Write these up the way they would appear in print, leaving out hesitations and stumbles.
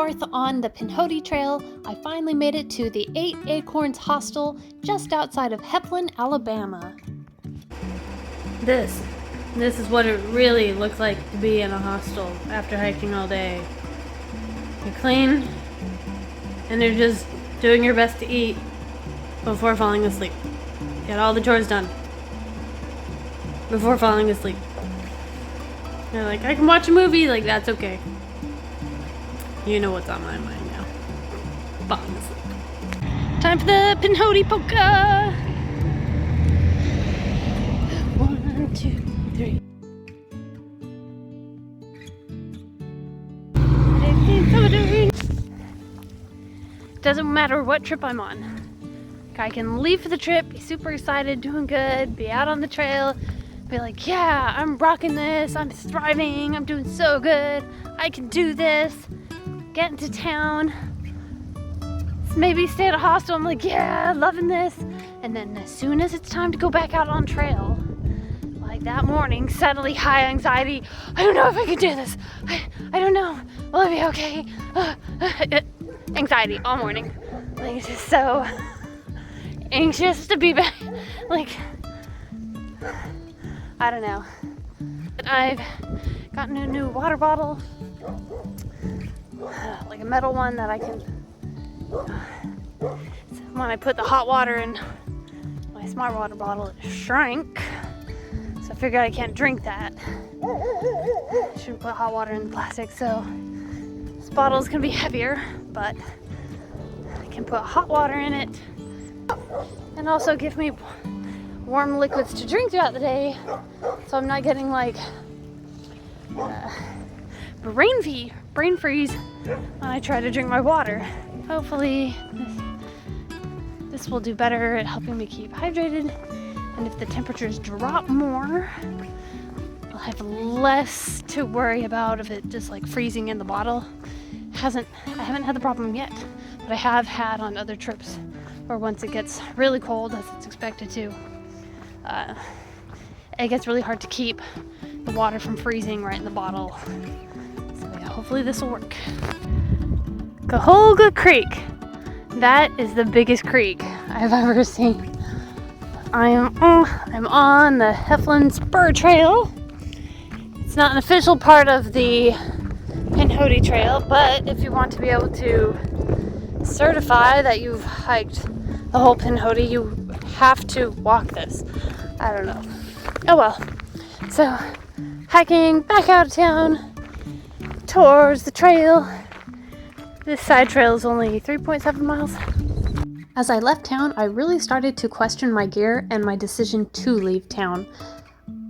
north on the Pinhoti Trail, I finally made it to the 8 Acorns Hostel just outside of Heflin, Alabama. This is what it really looks like to be in a hostel after hiking all day. You're clean, and you're just doing your best to eat before falling asleep. Get all the chores done before falling asleep. You're like, I can watch a movie, like that's okay. You know what's on my mind now. Falling asleep. Time for the Pinhoti polka! 1, 2, 3. Doesn't matter what trip I'm on. I can leave for the trip, be super excited, doing good, be out on the trail, be like, yeah, I'm rocking this, I'm thriving, I'm doing so good, I can do this, get into town, maybe stay at a hostel, I'm like, yeah, loving this, and then as soon as it's time to go back out on trail, like that morning, suddenly high anxiety, I don't know if I can do this, I don't know, will I be okay? Anxiety all morning, like it's just so anxious to be back, like, I don't know. I've gotten a new water bottle, like a metal one that I can, when I put the hot water in my smart water bottle, it shrank, so I figured I can't drink that. I shouldn't put hot water in the plastic, so this bottle is gonna be heavier, but I can put hot water in it and also give me warm liquids to drink throughout the day, so I'm not getting like brain freeze when I try to drink my water. Hopefully this will do better at helping me keep hydrated, and if the temperatures drop more, I'll have less to worry about of it just like freezing in the bottle. I haven't had the problem yet, but I have had on other trips where once it gets really cold, as it's expected to, it gets really hard to keep the water from freezing right in the bottle. So yeah, hopefully this will work. Caholga Creek. That is the biggest creek I've ever seen. I'm on the Heflin Spur Trail. It's not an official part of the Pinhoti Trail, but if you want to be able to certify that you've hiked the whole Pinhoti, you have to walk this. I don't know. Oh well. So, hiking back out of town towards the trail. This side trail is only 3.7 miles. As I left town, I really started to question my gear and my decision to leave town.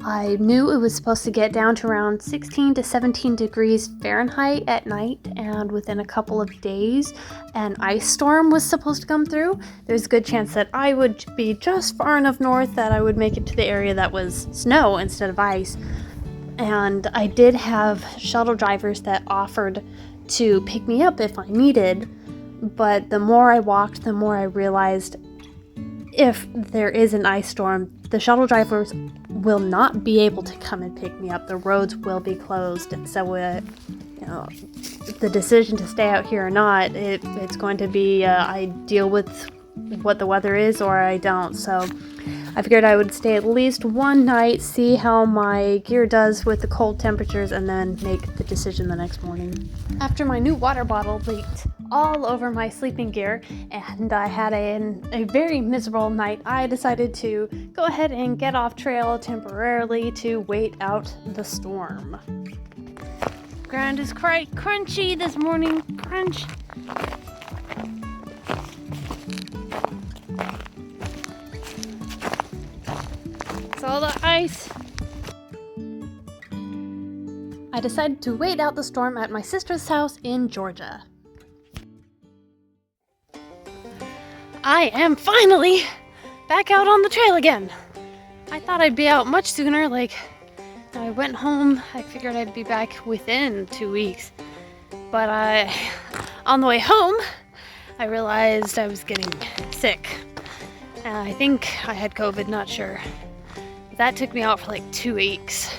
I knew it was supposed to get down to around 16 to 17 degrees Fahrenheit at night, and within a couple of days, an ice storm was supposed to come through. There's a good chance that I would be just far enough north that I would make it to the area that was snow instead of ice. And I did have shuttle drivers that offered to pick me up if I needed, but the more I walked, the more I realized if there is an ice storm, the shuttle drivers will not be able to come and pick me up. The roads will be closed, and so the decision to stay out here or not, it's going to be I deal with what the weather is or I don't. So I figured I would stay at least one night, see how my gear does with the cold temperatures, and then make the decision the next morning. After my new water bottle leaked all over my sleeping gear and I had a very miserable night, I decided to go ahead and get off trail temporarily to wait out the storm. Ground is quite crunchy this morning. Crunch. It's all the ice. I decided to wait out the storm at my sister's house in Georgia. I am finally back out on the trail again. I thought I'd be out much sooner. Like, I went home, I figured I'd be back within 2 weeks. But on the way home, I realized I was getting sick. And I think I had COVID, not sure. That took me out for like 2 weeks.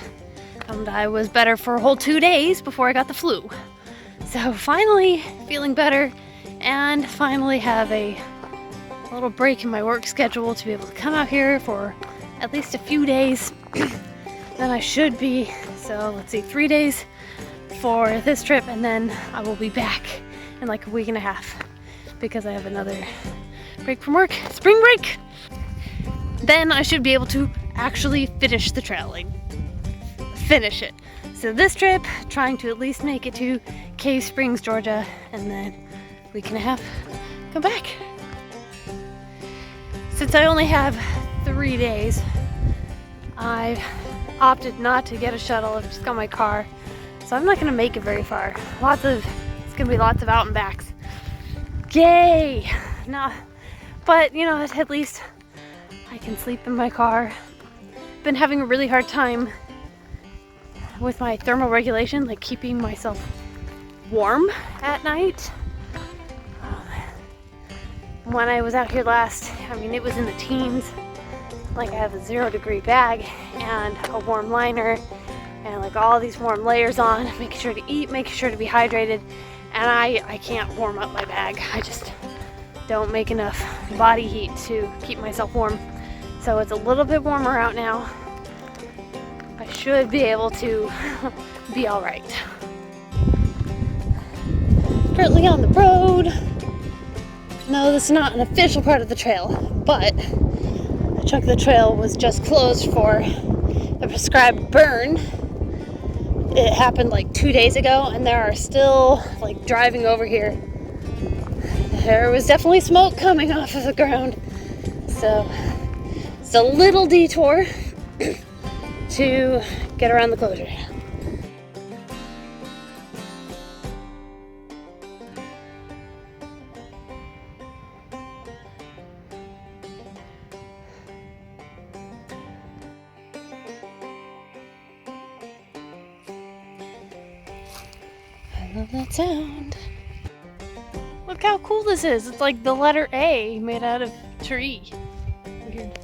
And I was better for a whole 2 days before I got the flu. So finally feeling better and finally have a little break in my work schedule to be able to come out here for at least a few days. Then I should be, so let's see, 3 days for this trip, and then I will be back in like a week and a half because I have another break from work, spring break. Then I should be able to actually finish the trail, like finish it. So this trip, trying to at least make it to Cave Springs, Georgia, and then a week and a half, come back. Since I only have 3 days, I opted not to get a shuttle. I've just got my car, so I'm not gonna make it very far. It's gonna be lots of out and backs. Yay! No, but you know, at least I can sleep in my car. Been having a really hard time with my thermal regulation, like keeping myself warm at night. When I was out here last, I mean, it was in the teens. Like, I have a 0-degree bag and a warm liner and like all these warm layers on, making sure to eat, making sure to be hydrated, and I can't warm up my bag. I just don't make enough body heat to keep myself warm. So it's a little bit warmer out now. I should be able to be all right. Currently on the road. No, this is not an official part of the trail, but a chunk of the trail was just closed for the prescribed burn. It happened like 2 days ago, and there are still, like, driving over here, there was definitely smoke coming off of the ground. So it's a little detour to get around the closure. I love that sound. Look how cool this is. It's like the letter A made out of tree. Weird.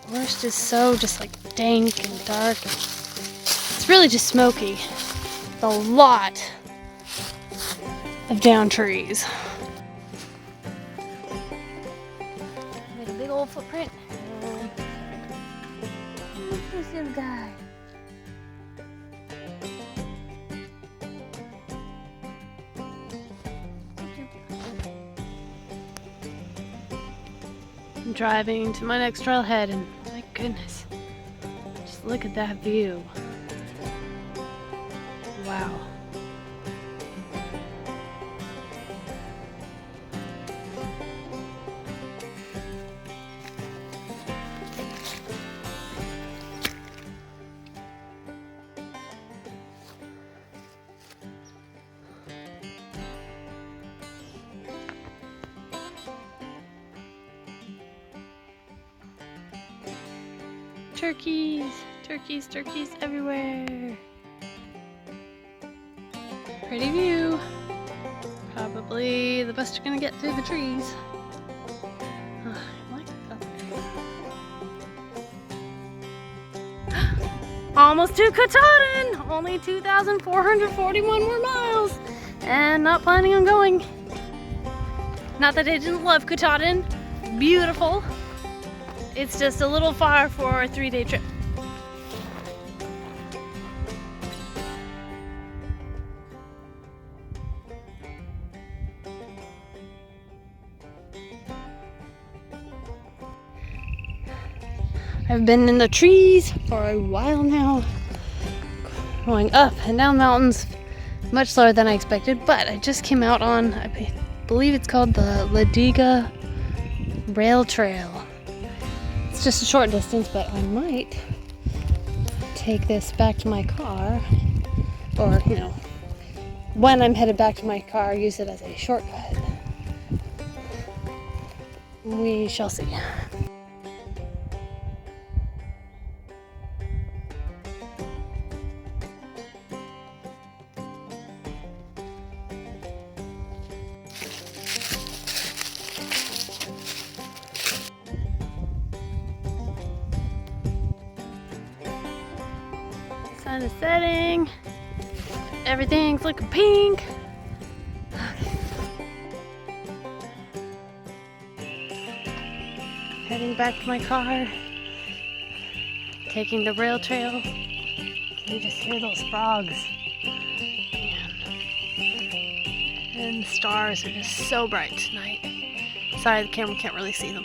Forest is so just like dank and dark. It's really just smoky. It's a lot of down trees. Made a big old footprint. Who's this guy? I'm driving to my next trailhead, and my goodness, just look at that view. Wow. Turkeys, turkeys, turkeys everywhere. Pretty view. Probably the best you're gonna get through the trees. I like that. Almost to Katahdin! Only 2,441 more miles. And not planning on going. Not that I didn't love Katahdin. Beautiful. It's just a little far for a 3-day trip. I've been in the trees for a while now, going up and down mountains much slower than I expected, but I just came out on, I believe it's called the Ladiga Rail Trail. It's just a short distance, but I might take this back to my car, or, you know, when I'm headed back to my car, use it as a shortcut. We shall see. Sun is setting. Everything's looking pink. Heading back to my car. Taking the rail trail. Can you just hear those frogs? And the stars are just so bright tonight. Sorry, the camera can't really see them.